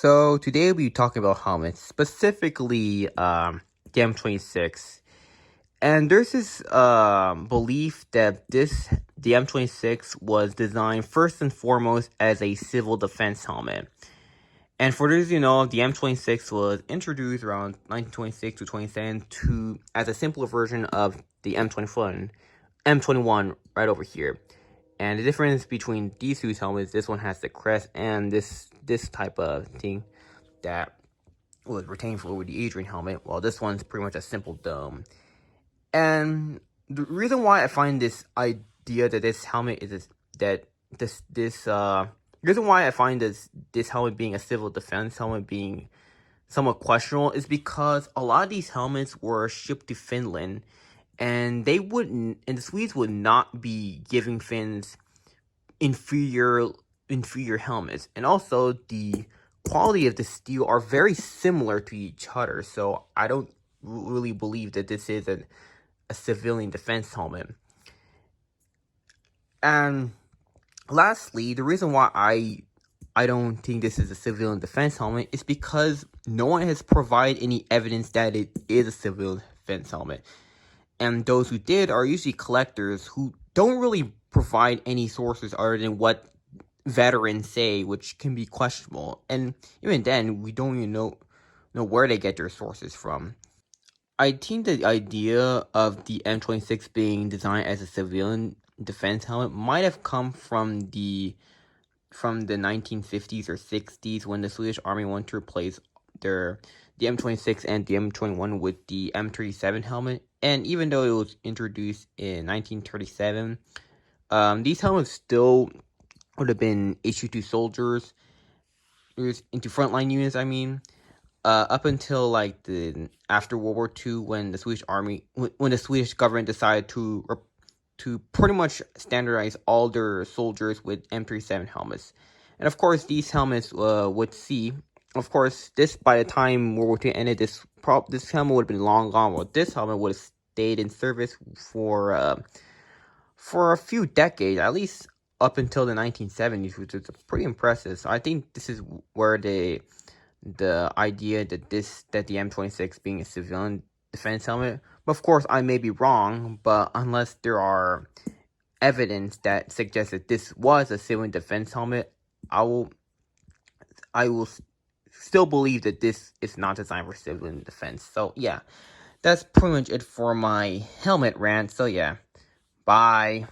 So today we'll be talking about helmets, specifically the M26. And there's this belief that the M26 was designed first and foremost as a civil defense helmet. And for those you know, the M26 was introduced around 1926 to 27 as a simpler version of the M21 right over here. And the difference between these two helmets, this one has the crest and this type of thing that was retained for the Adrian helmet, while this one's pretty much a simple dome. And the reason why I find this idea that this helmet is reason why I find this helmet being a civil defense helmet being somewhat questionable is because a lot of these helmets were shipped to Finland, and the Swedes would not be giving Finns inferior helmets, and also the quality of the steel are very similar to each other. So I don't really believe that this is a civilian defense helmet. And lastly, the reason why I don't think this is a civilian defense helmet is because no one has provided any evidence that it is a civilian defense helmet. And those who did are usually collectors who don't really provide any sources other than what veterans say, which can be questionable. And even then, we don't even know where they get their sources from. I think the idea of the M26 being designed as a civilian defense helmet might have come from the 1950s or 60s, when the Swedish Army wanted to replace the M26 and the M21 with the M37 helmet. And even though it was introduced in 1937, these helmets still would have been issued to soldiers into frontline units. Up until after World War II, when the Swedish government decided to pretty much standardize all their soldiers with M37 helmets. And of course, these helmets would see. Of course, by the time World War II ended, this helmet would have been long gone. Well, this helmet would have stayed in service for a few decades, at least up until the 1970s, which is pretty impressive. So I think this is where the idea that the M26 being a civilian defense helmet. But of course, I may be wrong, but unless there are evidence that suggests that this was a civilian defense helmet, I will still believe that this is not designed for civilian defense. So yeah, that's pretty much it for my helmet rant. So yeah, bye.